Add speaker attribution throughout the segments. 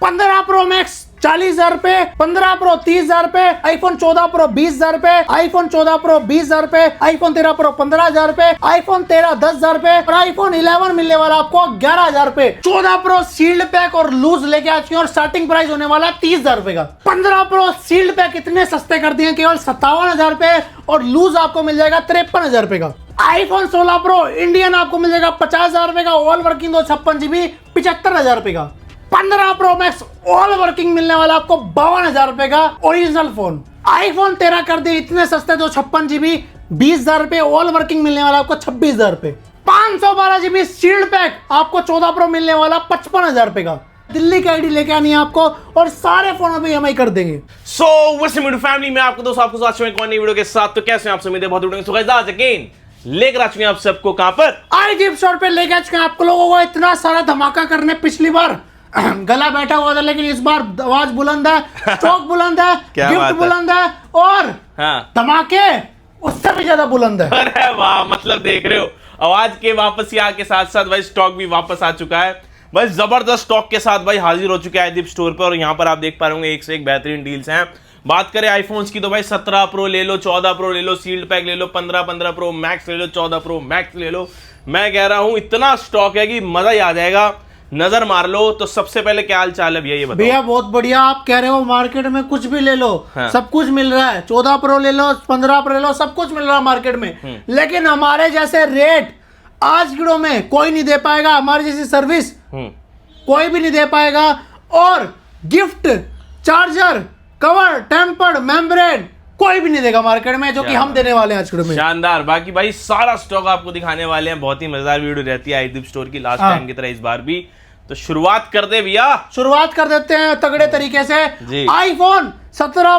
Speaker 1: 15 pro max 40,000 रुपए, 15 pro 30,000 रुपए, iPhone 14 pro 20,000 रुपए, आईफोन 14 प्रो 20,000 रुपए, आईफोन 13 प्रो 15,000 रुपए, आईफोन 13 10,000 रुपए और आईफोन 11 मिलने वाला आपको 11,000 रुपए। 14 प्रो सील्ड पैक और लूज लेके आ चुके हैं और स्टार्टिंग प्राइस होने वाला 30,000 रुपए का। 15 प्रो सील्ड पैक इतने सस्ते कर दिए केवल 57,000 रुपए और लूज आपको मिल जाएगा 53,000 रुपए का। आईफोन 16 प्रो इंडियन आपको मिल जाएगा 50,000 रुपए का, ऑल वर्किंग 256 GB 75,000 रुपए का। 15 प्रो मैक्स ऑल वर्किंग मिलने वाला आपको 52,000 रुपए का ओरिजिनल फोन। आईफोन 13 कर दिए इतने सस्ते 256 GB 20,000 रुपए, ऑल वर्किंग मिलने वाला आपको 26,000 रुपए। 512 GB सील्ड पैक आपको 14 प्रो मिलने वाला 55,000 रुपए का। दिल्ली की आईडी लेके आनी है आपको और सारे फोनों पे EMI कर देंगे।
Speaker 2: सो व्हाट्स फैमिली में आपको दोस्तों आपको साथ में एक नई वीडियो के साथ। तो कैसे हैं आप सब? बहुत उड़ेंगे। सो गाइस आज अगेन लेकर आ चुके हैं आप सबको कहां पर?
Speaker 1: iGift स्टोर पे लेके आ चुके हैं आपको लोगों को इतना सारा धमाका करने। पिछली बार गला बैठा हुआ था लेकिन इस बार आवाज बुलंद है, स्टॉक बुलंद है, गिफ्ट बुलंद है और धमाके उससे भी ज्यादा बुलंद है।
Speaker 2: अरे वाह, मतलब देख रहे हो आवाज के वापस यहाँ के साथ साथ भाई स्टॉक भी वापस आ चुका है। भाई जबरदस्त स्टॉक के साथ भाई हाजिर हो चुके हैं iGift स्टोर पर और यहाँ पर आप देख पा रहे होंगे एक से एक बेहतरीन डील्स हैं। बात करें आईफोन्स की तो भाई 17 प्रो ले लो, 14 प्रो ले लो, सील्ड पैक ले लो, 15 प्रो मैक्स ले लो, 14 प्रो मैक्स ले लो। मैं कह रहा हूं इतना स्टॉक है कि मजा ही आ जाएगा। नजर मार लो। तो सबसे पहले क्या हाल चाल है भैया ये बताओ?
Speaker 1: भैया बहुत बढ़िया। आप कह रहे हो मार्केट में कुछ भी ले लो, सब कुछ मिल रहा है। 14 प्रो ले लो, 15 प्रो ले लो, सब कुछ मिल रहा है मार्केट में। लेकिन हमारे जैसे रेट आज गिड़ों में कोई नहीं दे पाएगा। हमारी जैसी सर्विस कोई भी नहीं दे पाएगा। और gift, charger, cover, tempered, membrane कोई भी नहीं देगा मार्केट में, जो कि हम देने वाले हैं आज में।
Speaker 2: शानदार। बाकी भाई सारा स्टॉक आपको दिखाने वाले हैं। बहुत ही मजेदार वीडियो रहती है iGift स्टोर की, लास्ट टाइम की तरह इस बार भी। तो शुरुआत कर दे भैया।
Speaker 1: शुरुआत कर देते हैं तगड़े तरीके से। आईफोन 17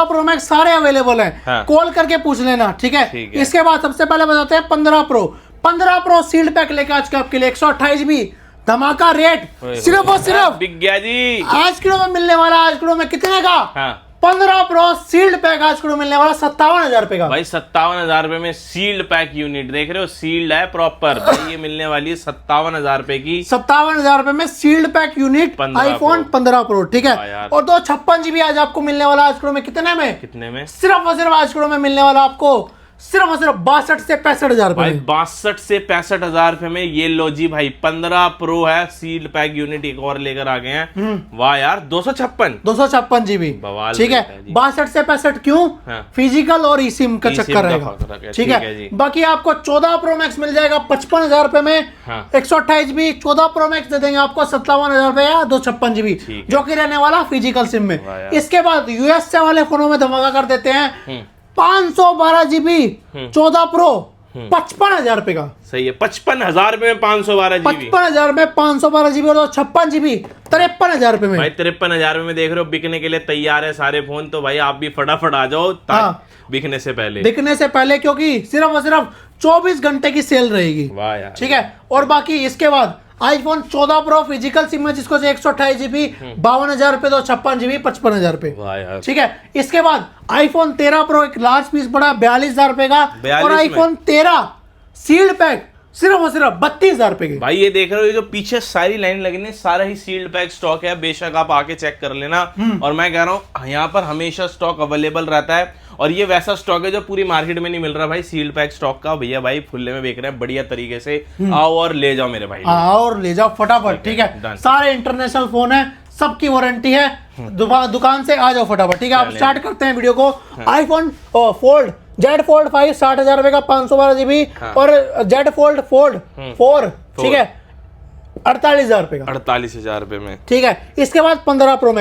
Speaker 1: प्रो मैक्स सारे अवेलेबल हैं। कॉल करके पूछ लेना, ठीक है? इसके बाद सबसे पहले बताते हैं 15 प्रो सील्ड पैक लेके आज के आपके लिए 128 GB धमाका रेट सिर्फ और सिर्फ
Speaker 2: बिक गया जी।
Speaker 1: आज किलो में मिलने वाला। आज किलो में कितने का? 15 प्रो सील्ड पैक आज किलो मिलने वाला 57,000 रुपए का।
Speaker 2: भाई 57,000 रुपए में सील्ड पैक यूनिट देख रहे हो, सील्ड है प्रॉपर। भाई ये मिलने वाली है 57,000 रुपए की।
Speaker 1: 57,000 रुपए में सील्ड पैक यूनिट आईफोन 15 प्रो, ठीक है? और 256 GB आज आपको मिलने वाला आज किलो में कितने में? सिर्फ और सिर्फ आज किलो में मिलने वाला आपको सिर्फ और सिर्फ 62 से 65,000 रुपए।
Speaker 2: 62 से 65,000 रुपए में ये लो जी भाई 15 प्रो है, सील्ड पैक यूनिट एक और लेकर आ गए हैं। वाह यार, 256
Speaker 1: GB, ठीक है? 62 से 65 क्यों? फिजिकल और ई सिम का चक्कर रहेगा, ठीक है? बाकी आपको 14 प्रो मैक्स मिल जाएगा 55,000 रुपए में, 128 GB। 14 प्रो मैक्स दे देंगे आपको 57,000 रुपए या 256 GB, जो कि रहने वाला फिजिकल सिम में। इसके बाद यूएस से वाले फोनों में धमाका कर देते हैं। 512 GB 14 प्रो 55,000 रुपए का।
Speaker 2: सही है, 55,000 रुपए में 512 GB।
Speaker 1: 55,000 में 512 GB और 56 GB 53,000 रुपए में।
Speaker 2: भाई 53,000 रुपए में देख रहे हो, बिकने के लिए तैयार है सारे फोन। तो भाई आप भी फटाफट आ जाओ बिकने से पहले, क्योंकि सिर्फ और सिर्फ 24 घंटे की सेल रहेगी।
Speaker 1: वाह यार, ठीक है? और बाकी इसके बाद आईफोन 14 प्रो फिजिकल सिम में जिसको 128 GB 52,000 रुपए, 256 GB 55,000 रुपए, ठीक है? इसके बाद आईफोन 13 प्रो एक लार्ज पीस पड़ा 42,000 रुपए का और आईफोन 13 सील्ड पैक सिर्फ और सिर्फ 32,000 रुपए की।
Speaker 2: भाई ये देख रहे हो, ये जो पीछे सारी लाइन लगी है सारा ही सील्ड पैक स्टॉक है। बेशक आप आके चेक कर लेना। और मैं कह रहा हूँ यहाँ पर हमेशा स्टॉक अवेलेबल रहता है और ये वैसा स्टॉक है जो पूरी मार्केट में नहीं मिल रहा भाई। सील्ड पैक स्टॉक का भैया भाई खुले में बेच रहे हैं बढ़िया तरीके से। आओ और ले जाओ मेरे भाई,
Speaker 1: आओ और ले जाओ फटाफट, ठीक है? सारे इंटरनेशनल फोन है, सबकी वारंटी है। दुकान से आ जाओ फटाफट, ठीक है? आप स्टार्ट करते हैं वीडियो को। आईफोन फोल्ड जेड फोल्ड 5 60,000 रुपए का 512 GB और जेड फोल्ड फोल्ड 4, ठीक है, 48,000 रुपए का।
Speaker 2: 48,000 रुपए में,
Speaker 1: ठीक है? इसके बाद 15 प्रो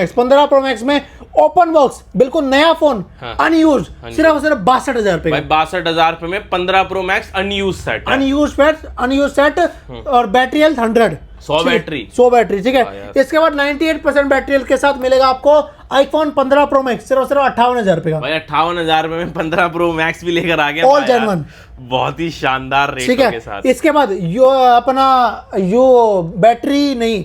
Speaker 1: मैक्स में ओपन बॉक्स बिल्कुल नया फोन, अनयूज, सिर्फ और सिर्फ 62,000 रुपए।
Speaker 2: 62,000 रुपए में 15 प्रो मैक्स अनयूज सेट
Speaker 1: और बैटरी हेल्थ 100 बैटरी, ठीक है? इसके बाद 98% बैटरी हेल्थ के साथ मिलेगा आपको आईफोन 15 प्रो मैक्स सिर्फ 58,000 रुपए का।
Speaker 2: भाई 58,000 रुपए में 15 प्रो मैक्स भी लेकर आ गया,
Speaker 1: ऑल जेन्युइन,
Speaker 2: बहुत ही शानदार रेट के साथ।
Speaker 1: इसके बाद बैटरी नहीं,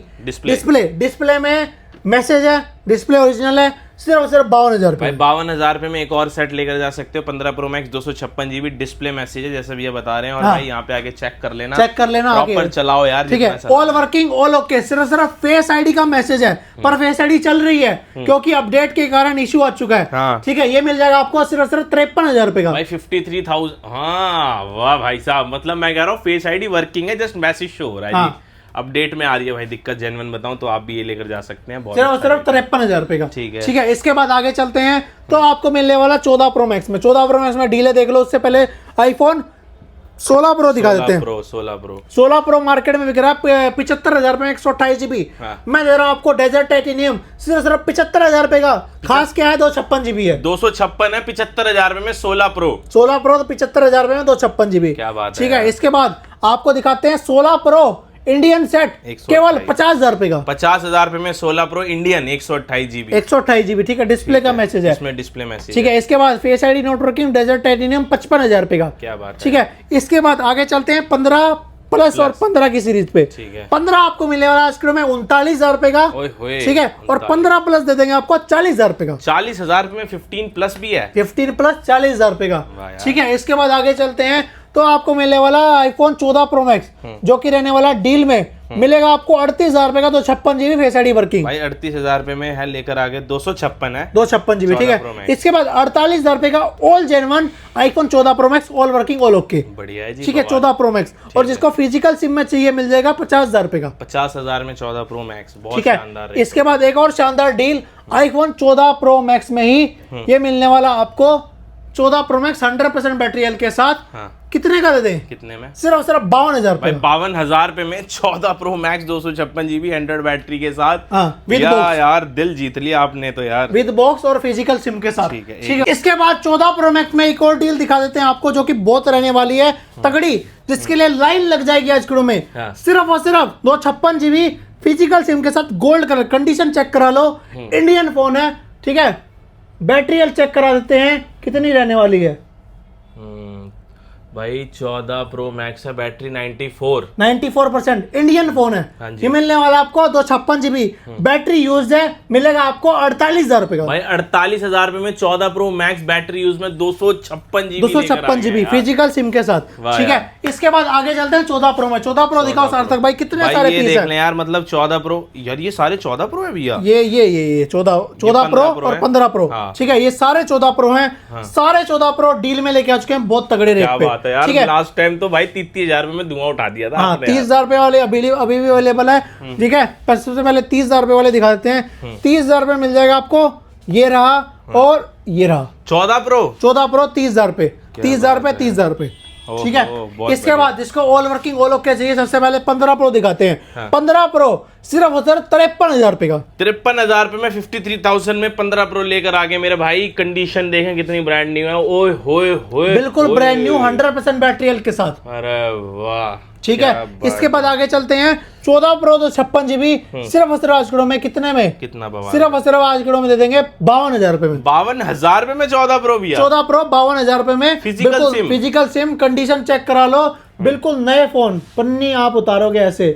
Speaker 1: डिस्प्ले में मैसेज है, डिस्प्ले ओरिजिनल है, सिर्फ और सिर्फ 52,000
Speaker 2: भाई
Speaker 1: रुपए।
Speaker 2: 52,000 रुपए में एक और सेट लेकर जा सकते हो। 15 pro max 256 GB display message है जैसे भैया बता रहे हैं। और भाई यहाँ पे आगे चेक कर लेना,
Speaker 1: आगे
Speaker 2: प्रॉपर चलाओ यार,
Speaker 1: ठीक है। ऑल वर्किंग ऑल ओके, सिर्फ फेस आईडी का मैसेज है, पर फेस आईडी चल रही है क्योंकि अपडेट के कारण इश्यू आ चुका है।
Speaker 2: हाँ।
Speaker 1: ठीक है, ये मिल जाएगा आपको सिर्फ 53,000 रुपए का
Speaker 2: भाई 53,000। हाँ वाह भाई साहब, मतलब मैं कह रहा हूँ फेस आईडी वर्किंग है, जस्ट मैसेज शो हो रहा है।
Speaker 1: हाँ।
Speaker 2: अपडेट में आ रही है भाई दिक्कत, जेन्युइन बताऊं तो आप भी ये लेकर जा सकते हैं। बहुत
Speaker 1: सिर्फ
Speaker 2: अच्छा
Speaker 1: सिर्फ 53,000 रुपए का।
Speaker 2: ठीक है।
Speaker 1: ठीक है, इसके बाद आगे चलते हैं तो आपको मिलने वाला 14 प्रो मैक्स में। 14 प्रो मैक्स में डील है, देख लो। उससे पहले आईफोन 16 प्रो दिखा देते हैं। 16 प्रो मार्केट में बिक रहा है 75,000 रुपए में 128 जीबी।
Speaker 2: हाँ।
Speaker 1: मैं दे रहा हूँ आपको डेजर्ट टाइटेनियम सिर्फ 75,000 रुपए का। खास क्या है, 256 जीबी है।
Speaker 2: 256 है 75,000 रुपए में 16 प्रो।
Speaker 1: 16 प्रो तो 75,000 रुपए में 256 जीबी।
Speaker 2: क्या बात है
Speaker 1: ठीक है,
Speaker 2: यार।
Speaker 1: इसके बाद आपको दिखाते हैं 16 प्रो इंडियन सेट
Speaker 2: 128
Speaker 1: केवल 50,000 रुपए का।
Speaker 2: 50,000 रुपए में 16 प्रो इंडियन 128 जीबी।
Speaker 1: 128 जीबी। ठीक है, डिस्प्ले का मैसेज है
Speaker 2: इसमें डिस्प्ले मैसेज।
Speaker 1: ठीक है, इसके बाद face ID not working desert titanium 55,000 रुपए का।
Speaker 2: क्या बात है।
Speaker 1: ठीक है, इसके बाद आगे चलते हैं 15 प्लस और 15 की सीरीज पे।
Speaker 2: ठीक है।
Speaker 1: 15 आपको मिलने वाला आइसक्रीम में 39,000 रुपए का।
Speaker 2: ओए होए,
Speaker 1: ठीक है, और 15 प्लस दे देंगे आपको 40,000 रुपए का।
Speaker 2: 40,000 रुपए में 15 प्लस भी है।
Speaker 1: 15 प्लस 40,000 रुपए का।
Speaker 2: वाह यार।
Speaker 1: ठीक है, इसके बाद आगे चलते हैं तो आपको मिलने वाला आईफोन 14 प्रो मैक्स जो कि रहने वाला डील में मिलेगा आपको 38,000 रुपए का। 256 जीबी फेस आईडी वर्किंग।
Speaker 2: भाई 38,000 रुपए में है, लेकर आगे 256 है।
Speaker 1: 256 जीबी। ठीक
Speaker 2: 14 Pro
Speaker 1: है,
Speaker 2: Max।
Speaker 1: इसके बाद 48,000 रुपए का all genuine iPhone 14 pro max all working all okay.
Speaker 2: बढ़िया है जी।
Speaker 1: ठीक है, 14 प्रो मैक्स। और जिसको फिजिकल सिम में चाहिए मिल जाएगा 50,000 रुपए का।
Speaker 2: 50,000 में 14 प्रो मैक्स, बहुत
Speaker 1: ठीक है,
Speaker 2: शानदार।
Speaker 1: इसके बाद एक और शानदार डील आईफोन 14 प्रो मैक्स में ही ये मिलने वाला आपको 14 प्रो मैक्स 100% बैटरी हेल्थ के साथ।
Speaker 2: हाँ।
Speaker 1: कितने का दे दें?
Speaker 2: कितने में?
Speaker 1: सिर्फ 52,000
Speaker 2: भाई
Speaker 1: रुपए।
Speaker 2: 52,000 रुपए में 14 प्रो मैक्स 256 जीबी 100 बैटरी के साथ।
Speaker 1: हाँ, with box।
Speaker 2: यार दिल जीत लिया आपने तो यार।
Speaker 1: विद बॉक्स और फिजिकल सिम के साथ।
Speaker 2: ठीक है,
Speaker 1: ठीक है, इसके बाद 14 प्रो मैक्स में एक और डील दिखा देते हैं आपको जो कि बहुत रहने वाली है तगड़ी, जिसके लिए लाइन लग जाएगी आज करो में।
Speaker 2: हाँ।
Speaker 1: सिर्फ और सिर्फ 256 जीबी फिजिकल सिम के साथ गोल्ड कलर। कंडीशन चेक करा लो, इंडियन फोन है। ठीक है, बैटरी हेल्थ चेक करा देते हैं कितनी रहने वाली है।
Speaker 2: भाई 14 प्रो मैक्स है, बैटरी 94
Speaker 1: 94% इंडियन फोन है।
Speaker 2: हाँ जी।
Speaker 1: ये मिलने वाला आपको 256 जीबी बैटरी यूज है, मिलेगा आपको 48,000 रुपए का।
Speaker 2: भाई 48,000 रुपए में 14 प्रो मैक्स बैटरी यूज में 256 जीबी
Speaker 1: 256 जीबी फिजिकल सिम के साथ।
Speaker 2: वाह
Speaker 1: ठीक है, इसके बाद आगे चलते हैं 14 प्रो में। 14 प्रो दिखाओ सार्थक भाई, कितने सारे
Speaker 2: ये
Speaker 1: पीस
Speaker 2: देख
Speaker 1: है।
Speaker 2: लें यार, मतलब 14 प्रो यार, ये सारे 14 प्रो है भैया।
Speaker 1: ये 14 प्रो और 15 प्रो।
Speaker 2: हाँ।
Speaker 1: ठीक है, ये सारे 14 प्रो हैं। सारे 14 प्रो डील में लेके आ चुके हैं बहुत तगड़े रेट
Speaker 2: क्या
Speaker 1: पे।
Speaker 2: बात है यार,
Speaker 1: ठीक है,
Speaker 2: लास्ट टाइम तो भाई 33,000 रुपए में धुआं उठा दिया था
Speaker 1: हाँ,
Speaker 2: आपने यार।
Speaker 1: 30,000 रुपए वाले अभी भी अवेलेबल है। ठीक है, पर सबसे पहले 30,000 रुपए वाले दिखा देते हैं। 30,000 रुपए मिल जाएगा आपको, ये रहा और ये रहा।
Speaker 2: 14 प्रो
Speaker 1: 14 प्रो 30,000 रुपए, 30,000 रुपए, 30,000 रुपए। ठीक है,
Speaker 2: बहुत
Speaker 1: इसके बाद जिसको ऑल वर्किंग ऑल ओके चाहिए सबसे पहले 15 प्रो दिखाते हैं।
Speaker 2: हाँ।
Speaker 1: 15 प्रो सिर्फ और सिर्फ 53,000 रुपए का।
Speaker 2: 53,000 रुपए में 53,000 में 15 प्रो लेकर आगे मेरे भाई। कंडीशन देखें कितनी ब्रांड न्यू है। ओए होए होए,
Speaker 1: बिल्कुल ब्रांड न्यू 100% बैटरी हेल्थ के साथ।
Speaker 2: अरे वाह,
Speaker 1: ठीक
Speaker 2: क्या
Speaker 1: है,
Speaker 2: बात
Speaker 1: इसके बाद आगे चलते हैं 14 प्रो 256 जीबी सिर्फ और सिर्फ आज करो में कितने में?
Speaker 2: कितना बवाल।
Speaker 1: सिर्फ और सिर्फ आज करो में दे देंगे 52,000 रुपए में।
Speaker 2: 52,000 रुपए में 14 प्रो भी है।
Speaker 1: 14 प्रो 52,000 रुपए में।
Speaker 2: फिजिकल
Speaker 1: बिल्कुल
Speaker 2: SIM.
Speaker 1: Physical SIM, condition check करा लो, बिल्कुल नए फोन, पन्नी आप उतारोगे ऐसे।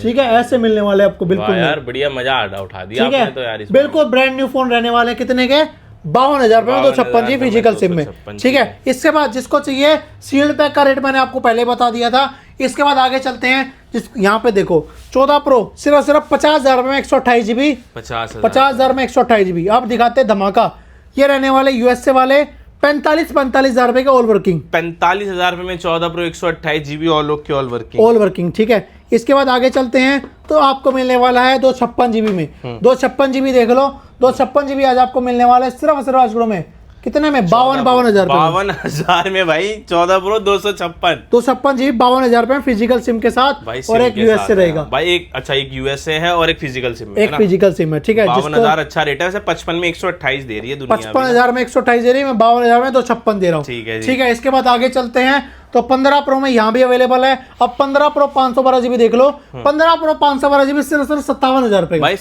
Speaker 1: ठीक है, ऐसे मिलने वाले आपको बिल्कुल
Speaker 2: वाह यार, बढ़िया मजा उठा दिया
Speaker 1: ठीक
Speaker 2: आपने तो यार
Speaker 1: है,
Speaker 2: इसमें।
Speaker 1: बिल्कुल ब्रांड न्यू फोन रहने वाले। कितने के? 52,000 रुपए में 256 जी फिजिकल सिम में।
Speaker 2: 256
Speaker 1: ठीक है, इसके बाद जिसको चाहिए सील्ड पैक का रेट मैंने आपको पहले बता दिया था। इसके बाद आगे चलते हैं, जिस यहाँ पे देखो 14 प्रो सिर्फ 50,000 रुपए में 128 जीबी। 50,000 में 128 जीबी। अब दिखाते हैं धमाका, ये रहने वाले यूएसए वाले 45,000 रुपए का ऑल वर्किंग।
Speaker 2: 45,000 रुपए में 14 pro 128 GB all okay all working.
Speaker 1: All working. ठीक है, इसके बाद आगे चलते हैं तो आपको मिलने वाला है 256 जीबी में। 256 जीबी देख लो, 256 जीबी आज आपको मिलने वाला है सिर्फ आज में कितने में? 52,000 रुपए।
Speaker 2: 52,000 में भाई 14 प्रो 256
Speaker 1: जीबी 52,000 रुपए फिजिकल सिम के साथ।
Speaker 2: भाई
Speaker 1: और एक यूएसए रहेगा
Speaker 2: भाई। एक अच्छा, एक यूएसए है और एक फिजिकल सिम में
Speaker 1: एक फिजिकल सिम है। ठीक है,
Speaker 2: 52,000 अच्छा रेट है वैसे। 55 में 128 दे रही है दुनिया
Speaker 1: 55,000 में 128 दे रही है, मैं 52,000 में 256 दे रहा हूँ।
Speaker 2: ठीक है जी।
Speaker 1: ठीक है, इसके बाद आगे चलते हैं तो 15 प्रो में यहाँ भी अवेलेबल है। अब 15 प्रो 512 जीबी देख लो। 15 प्रो 512 जीबी सिर्फ 57,000 रुपए
Speaker 2: भाई।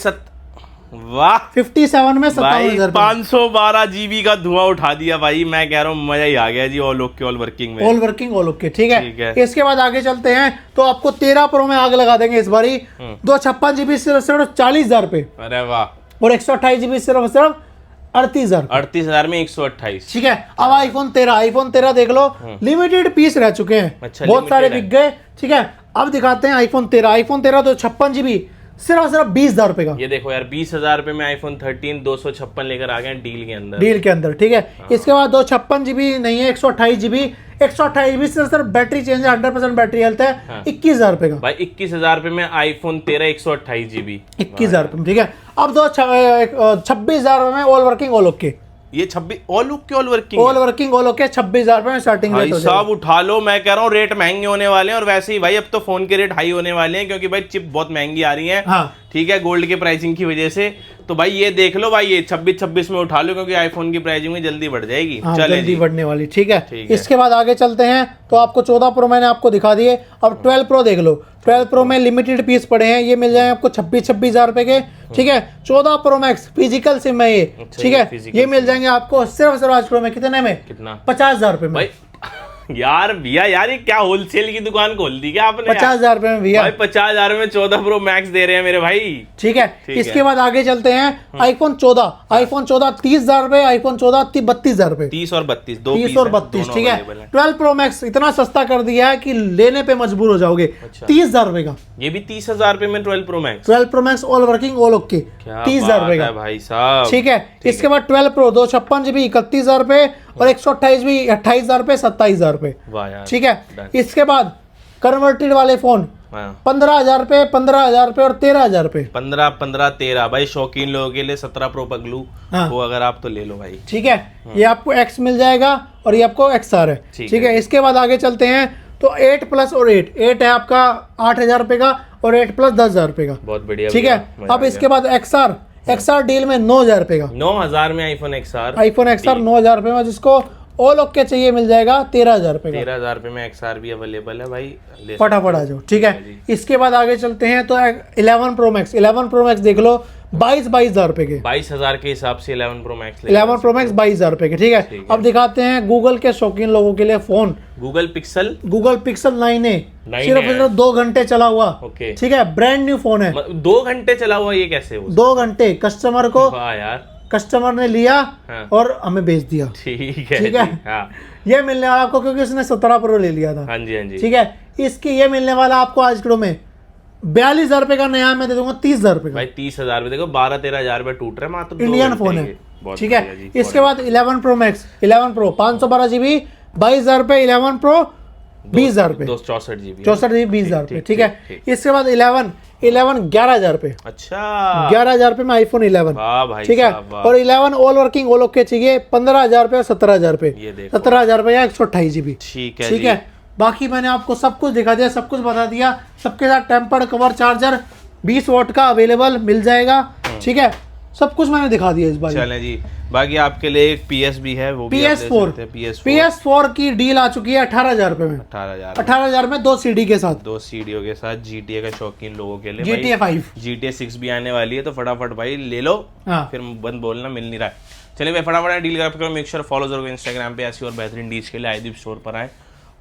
Speaker 2: वाह,
Speaker 1: 57 में 57,000
Speaker 2: 512 जीबी का धुआं उठा दिया भाई। मैं कह रहा हूँ मजा ही आ गया जी ऑल ओके ऑल वर्किंग में।
Speaker 1: All working all okay. ठीक
Speaker 2: ठीक
Speaker 1: है,
Speaker 2: है।
Speaker 1: इसके बाद आगे चलते हैं तो आपको 13 प्रो में आग लगा देंगे इस बारी। 256 जीबी सिर्फ 40,000 रुपए
Speaker 2: अरे वाह।
Speaker 1: और 128 जीबी सिर्फ 38,000।
Speaker 2: 38,000 में 128।
Speaker 1: ठीक है, अब आईफोन 13 देख लो, लिमिटेड पीस रह चुके हैं।
Speaker 2: अच्छा,
Speaker 1: बहुत सारे
Speaker 2: limited
Speaker 1: बिक गए। ठीक है, अब दिखाते हैं आईफोन 13 तो 56 GB सिर्फ 20,000 रुपए का।
Speaker 2: ये देखो यार, 20,000 रुपए में आईफोन 13 256 लेकर आ गए डील के अंदर।
Speaker 1: डील के अंदर, ठीक है। इसके बाद 256 GB नहीं है, 128 GB। 128 GB सिर्फ बैटरी चेंज है, 100% बैटरी हेल्थ है। 21,000 रुपए का
Speaker 2: भाई 21,000 रुपए में आईफोन 13 128 GB।
Speaker 1: 21,000 रुपए में, ठीक है। अब 26,000 रुपए में ऑल वर्किंग ऑल ओके,
Speaker 2: ये 26 all okay all working
Speaker 1: all working all okay 26,000 रुपए में स्टार्टिंग
Speaker 2: भाई
Speaker 1: रेट हो जाएगा।
Speaker 2: सब उठा लो, मैं कह रहा हूँ रेट महंगे होने वाले हैं। और वैसे ही भाई अब तो फोन के रेट हाई होने वाले हैं, क्योंकि भाई चिप बहुत महंगी आ रही है।
Speaker 1: हाँ,
Speaker 2: ठीक है, गोल्ड के प्राइसिंग की वजह से। तो भाई ये देख लो भाई, ये 26 में उठा लो, क्योंकि आईफोन की प्राइसिंग में जल्दी बढ़ जाएगी।
Speaker 1: हाँ,
Speaker 2: चले
Speaker 1: जल्दी
Speaker 2: जी,
Speaker 1: बढ़ने वाली। ठीक है,
Speaker 2: ठीक है।
Speaker 1: इसके बाद आगे चलते हैं। तो आपको 14 प्रो मैंने आपको दिखा दिए। अब 12 प्रो देख लो। 12 प्रो में लिमिटेड पीस पड़े हैं, ये मिल जाएंगे आपको 26,000 रुपए के। ठीक है, 14 प्रो मैक्स फिजिकल सिम है ये।
Speaker 2: अच्छा,
Speaker 1: ठीक
Speaker 2: ये
Speaker 1: है,
Speaker 2: physical
Speaker 1: ये मिल जाएंगे आपको सिर्फ आज प्रो में कितने में?
Speaker 2: कितना?
Speaker 1: 50,000 रुपए में।
Speaker 2: भाई यार भैया यार, ये क्या होलसेल की दुकान खोल दी क्या आपने?
Speaker 1: 50,000 रुपए में भैया।
Speaker 2: भाई 50,000 में 14 प्रो मैक्स दे रहे हैं मेरे भाई।
Speaker 1: ठीक है, इसके बाद आगे चलते हैं। आईफोन 14 30,000 रुपए, आईफोन 14 32,000 रुपए।
Speaker 2: 30 और 32 दो
Speaker 1: 30
Speaker 2: पीस
Speaker 1: और
Speaker 2: हैं,
Speaker 1: 32।
Speaker 2: दोनों
Speaker 1: ठीक है,
Speaker 2: available हैं।
Speaker 1: 12 प्रो मैक्स इतना सस्ता कर दिया है कि लेने पे मजबूर हो जाओगे।
Speaker 2: अच्छा।
Speaker 1: 30,000 रुपए का।
Speaker 2: ये भी 30,000 रुपए में 12 pro max.
Speaker 1: 12 pro max all working all okay,
Speaker 2: क्या
Speaker 1: 30,000 रुपए
Speaker 2: बात
Speaker 1: का
Speaker 2: है भाई साहब।
Speaker 1: ठीक है। इसके बाद 12 प्रो 256 GB 31,000 रुपए और 128 GB 28,000 रुपए 27,000 रुपए।
Speaker 2: वाह यार,
Speaker 1: ठीक है,
Speaker 2: done।
Speaker 1: इसके बाद कन्वर्टेड वाले फोन
Speaker 2: हाँ।
Speaker 1: 15,000 रुपए 15,000 रुपए और 13,000 रुपए।
Speaker 2: 15 15 13 भाई शौकीन लोगों के लिए 17 प्रो पगलू
Speaker 1: हाँ।
Speaker 2: वो अगर आप तो ले लो भाई।
Speaker 1: ठीक है, ये आपको एक्स मिल जाएगा और ये आपको XR है।
Speaker 2: ठीक
Speaker 1: ठीक है, इसके बाद आगे चलते हैं। तो 8 प्लस और 8 है आपका 8,000 रुपए का और 8 प्लस 10,000 रुपए का।
Speaker 2: बहुत बढ़िया।
Speaker 1: ठीक है, अब इसके बाद XR डील में 9,000 रुपए का।
Speaker 2: 9,000 में आईफोन XR।
Speaker 1: आईफोन XR 9,000 रुपए में, जिसको ऑल ओके चाहिए मिल जाएगा 13,000 रुपए का।
Speaker 2: 13,000 रुपए में XR भी अवेलेबल है भाई, ले
Speaker 1: फटाफट आ जाओ। ठीक है,
Speaker 2: जी।
Speaker 1: इसके बाद आगे चलते हैं। तो 11 प्रो मैक्स देख लो 22,000 रुपए के।
Speaker 2: 22,000 के हिसाब से 11 प्रो मैक्स
Speaker 1: 11 प्रो मैक्स 22,000 रुपए के। ठीक है, अब दिखाते हैं गूगल के शौकीन लोगों के लिए phone.
Speaker 2: Google pixel
Speaker 1: Google pixel 9A
Speaker 2: 9A
Speaker 1: सिर्फ 2 घंटे चला हुआ।
Speaker 2: ओके।
Speaker 1: ठीक है, ब्रांड न्यू फोन है।
Speaker 2: 2 घंटे चला हुआ, ये कैसे हो?
Speaker 1: 2 घंटे कस्टमर को,
Speaker 2: वाह यार,
Speaker 1: कस्टमर ने लिया
Speaker 2: हाँ।
Speaker 1: और हमें बेच दिया।
Speaker 2: ठीक है
Speaker 1: ठीक है।
Speaker 2: जी, हाँ
Speaker 1: ये मिलने वाला आपको, क्योंकि उसने 17 प्रो ले लिया था।
Speaker 2: हाँ जी हाँ जी।
Speaker 1: ठीक है, इसकी ये मिलने वाला आपको आज किलो में 42,000 रुपए का नया मैं दे दूंगा 30,000 रुपए का।
Speaker 2: भाई 30,000 रुपए देखो, 12-13,000 रुपए टूट रहे हैं मात्र।
Speaker 1: इंडियन फोन है। ठीक है, इसके बाद 11 प्रो मैक्स 11 प्रो 512 GB 22,000 रुपए। 11 प्रो 20,000 रुपए।
Speaker 2: 64 GB
Speaker 1: 64 GB 20,000 रुपए। ठीक है, इसके बाद 11 11,000 रुपए।
Speaker 2: अच्छा
Speaker 1: 11,000 रुपए में आईफोन 11।
Speaker 2: वाह भाई
Speaker 1: ठीक है,
Speaker 2: साहब, वाह।
Speaker 1: और 11 ऑल वर्किंग ऑल ओके चाहिए 15,000 रुपए और 17,000 रुपए।
Speaker 2: ये देखो।
Speaker 1: 17,000 रुपए या 128 GB।
Speaker 2: ठीक है
Speaker 1: ठीक
Speaker 2: जी।
Speaker 1: है, बाकी मैंने आपको सब कुछ दिखा दिया, सब कुछ बता दिया। सबके साथ टेम्पर्ड कवर चार्जर 20 वॉट का अवेलेबल मिल जाएगा। ठीक है, सब कुछ मैंने दिखा दिया इस बार।
Speaker 2: चलें जी, बाकी आपके लिए एक PS भी है, वो भी आप ले
Speaker 1: PS4
Speaker 2: सकते हैं।
Speaker 1: PS4 की डील आ चुकी है 18,000 रुपए में।
Speaker 2: 18,000
Speaker 1: 18,000 में 2 CD के साथ,
Speaker 2: 2 सीडीओ के साथ। GTA का शौकीन लोगों के लिए
Speaker 1: GTA 5।
Speaker 2: GTA 6 भी आने वाली है, तो फटाफट भाई ले लो।
Speaker 1: हाँ,
Speaker 2: फिर बंद बोलना मिल नहीं रहा है। चलिए भाई फटाफट डील करो, मेक श्योर फॉलो जरूर इंस्टाग्राम पे ऐसी और बेहतरीन डील्स के लिए आईदीप स्टोर पर आए।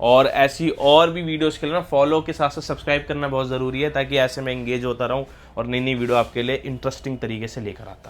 Speaker 2: और ऐसी और भी वीडियोस के लिए ना फॉलो के साथ साथ सब्सक्राइब करना बहुत ज़रूरी है, ताकि ऐसे मैं एंगेज होता रहूँ और नई नई वीडियो आपके लिए इंटरेस्टिंग तरीके से लेकर आता हूँ।